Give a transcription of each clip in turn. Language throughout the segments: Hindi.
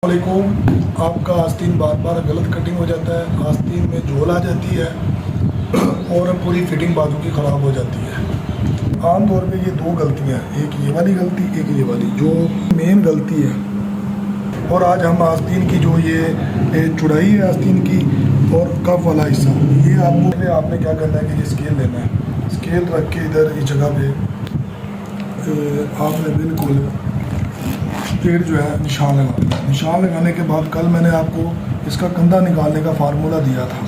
वालेकुम। आपका आस्तीन बार बार गलत कटिंग हो जाता है, आस्तीन में झोल आ जाती है और पूरी फिटिंग बाजू की ख़राब हो जाती है। आम तौर पे ये दो गलतियां हैं, एक ये वाली गलती, एक ये वाली जो मेन गलती है। और आज हम आस्तीन की जो ये चौड़ाई है आस्तीन की और कफ वाला हिस्सा, ये आपने क्या करना है कि ये स्केल लेना है। स्केल रख के इधर इस जगह पे आपने बिल्कुल पेड़ जो है निशान लगाना है। निशान लगाने के बाद कल मैंने आपको इसका कंधा निकालने का फार्मूला दिया था।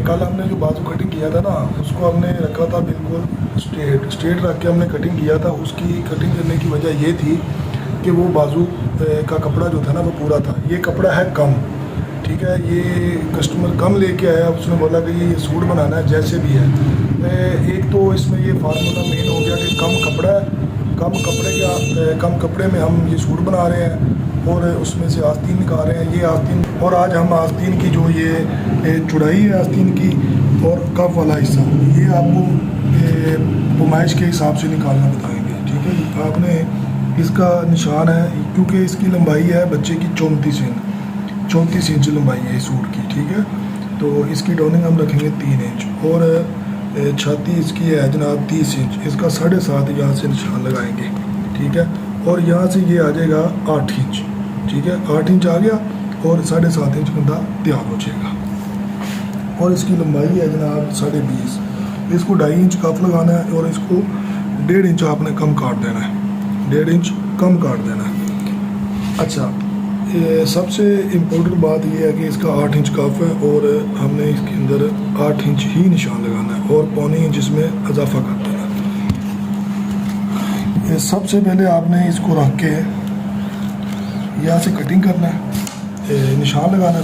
कल हमने जो बाजू कटिंग किया था ना, उसको हमने रखा था बिल्कुल स्ट्रेट रख के हमने कटिंग किया था। उसकी कटिंग करने की वजह ये थी कि वो बाजू का कपड़ा जो था ना वो पूरा था। ये कपड़ा है कम, ठीक है, ये कस्टमर कम लेके आया, उसने बोला कि ये सूट बनाना है जैसे भी है। एक तो इसमें ये फार्मूला मेन हो गया कि कम कपड़ा है, कम कपड़े में हम ये सूट बना रहे हैं और उसमें से आस्तीन निकाल रहे हैं। ये आस्तीन, और आज हम आस्तीन की जो ये चौड़ाई है आस्तीन की और कफ वाला हिस्सा, ये आपको बुमाइश के हिसाब से निकालना बताएंगे, ठीक है। आपने इसका निशान है, क्योंकि इसकी लंबाई है बच्चे की 34 इंच लंबाई है इस सूट की, ठीक है। तो इसकी डोनिंग हम रखेंगे 3 इंच और छाती इसकी है जनाब 30 इंच। इसका 7.5 यहाँ से निशान लगाएंगे, ठीक है। और यहाँ से ये आ जाएगा 8 इंच, ठीक है। 8 इंच आ गया और 7.5 इंच कंधा तैयार हो जाएगा। और इसकी लंबाई है जनाब 20.5। इसको 2.5 इंच कफ लगाना है और इसको 1.5 इंच आपने कम काट देना है, 1.5 इंच कम काट देना है। अच्छा, सबसे इम्पोर्टेंट बात यह है कि इसका 8 इंच कफ है और हमने इसके अंदर 8 इंच ही निशान लगाना है और 1.25 इंच इसमें इजाफा कर देना है। सबसे पहले आपने इसको रख के यहाँ से कटिंग करना है, निशान लगाना है,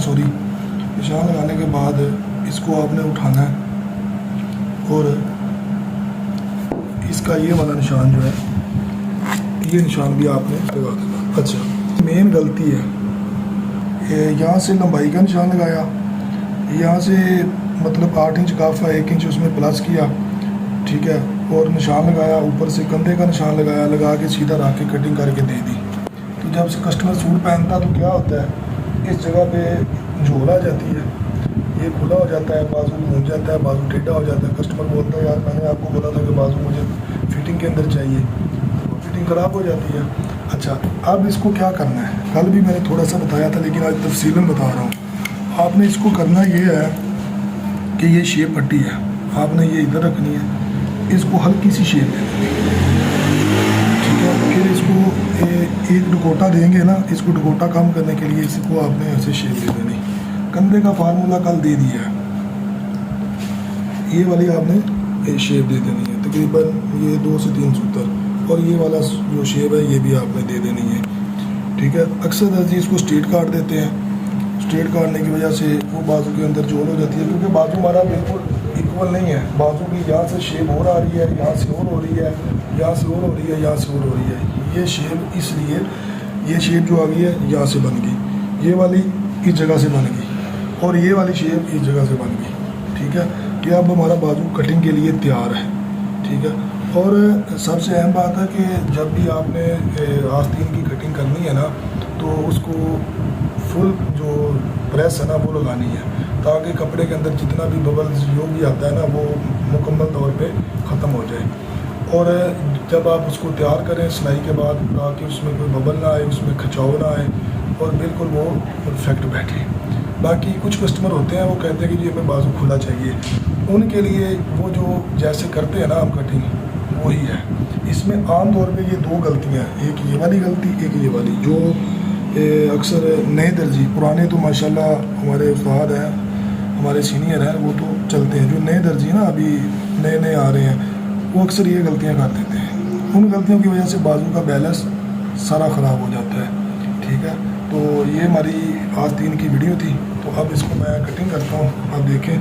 निशान लगाने के बाद इसको आपने उठाना है और इसका ये वाला निशान जो है, ये निशान भी आपने लगा देना। अच्छा, मेन गलती है यहाँ से लंबाई का निशान लगाया, यहाँ से मतलब 8 इंच कफ है, 1 इंच उसमें प्लस किया, ठीक है, और निशान लगाया, ऊपर से कंधे का निशान लगाया, लगा के सीधा रख के कटिंग करके दे दी। तो जब से कस्टमर सूट पहनता तो क्या होता है, इस जगह पे झोल आ जाती है, ये खुला हो जाता है, बाजू घूम जाता है, बाजू टेढ़ा हो जाता है। कस्टमर बोलता है यार मैंने आपको बोला था कि बाजू मुझे फिटिंग के अंदर चाहिए, फिटिंग ख़राब हो जाती है। अच्छा, अब इसको क्या करना है, कल भी मैंने थोड़ा सा बताया था लेकिन आज तफसीलन बता रहा हूँ। आपने इसको करना ये है कि ये शेप पट्टी है, आपने ये इधर रखनी है, इसको हल्की सी शेप दे देनी, ठीक है। फिर इसको एक डकोटा देंगे ना, इसको डकोटा कम करने के लिए इसको आपने ऐसे शेप दे देनी। कंधे का फार्मूला कल दे दिया है, ये वाली आपने शेप दे देनी है, तकरीबन ये 2 से 3 सूत्र, और ये वाला जो शेप है ये भी आपने दे देनी है, ठीक है। अक्सर दर्जी इसको स्ट्रेट काट देते हैं, स्ट्रेट काटने की वजह से वो बाजू के अंदर जोड़ हो जाती है, क्योंकि बाजू हमारा बिल्कुल इक्वल नहीं है। बाजू की यहाँ से शेप और आ रही है, यहाँ से और हो रही है, यहाँ से और हो रही है, यहाँ से और हो रही है। ये शेप इसलिए, ये शेप जो आ गई है यहाँ से बन गई, ये वाली इस जगह से बन गई और ये वाली शेप इस जगह से बन गई, ठीक है। ये अब हमारा बाजू कटिंग के लिए तैयार है, ठीक है। और सबसे अहम बात है कि जब भी आपने आस्तीन की कटिंग करनी है ना, तो उसको फुल जो प्रेस है ना वो लगानी है, ताकि कपड़े के अंदर जितना भी बबल्स जो भी आता है ना वो मुकम्मल तौर पे ख़त्म हो जाए। और जब आप उसको तैयार करें सिलाई के बाद, ताकि उसमें कोई बबल ना आए, उसमें खिंचाव ना आए और बिल्कुल वो परफेक्ट बैठे। बाकी कुछ कस्टमर होते हैं वो कहते हैं कि जी हमें बाजू खुला चाहिए, उनके लिए वो जो जैसे करते हैं ना हम कटिंग, वही है। इसमें आम तौर पे ये दो गलतियां हैं, एक ये वाली गलती, एक ये वाली, जो अक्सर नए दर्जी, पुराने तो माशाल्लाह हमारे उस्ताद हैं, हमारे सीनियर हैं, वो तो चलते हैं। जो नए दर्जी ना अभी नए आ रहे हैं, वो अक्सर ये गलतियां कर देते हैं। उन गलतियों की वजह से बाजू का बैलेंस सारा ख़राब हो जाता है, ठीक है। तो ये हमारी आस्तीन की वीडियो थी, तो अब इसको मैं कटिंग करता हूँ, आप देखें,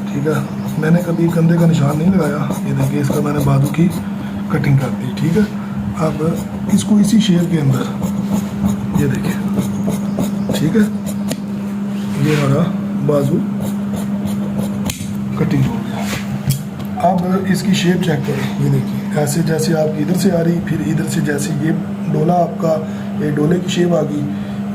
ठीक है। मैंने कभी कंधे का निशान नहीं लगाया, ये देखिए इसका मैंने बाजू की कटिंग कर दी, ठीक है। अब इसको इसी शेप के अंदर ये देखिए, ठीक है, ये हमारा बाजू कटिंग हो गया। अब इसकी शेप चेक करें, ये देखिए ऐसे जैसे आपकी इधर से आ रही, फिर इधर से जैसे ये डोला आपका, ये डोले की शेप आ गई,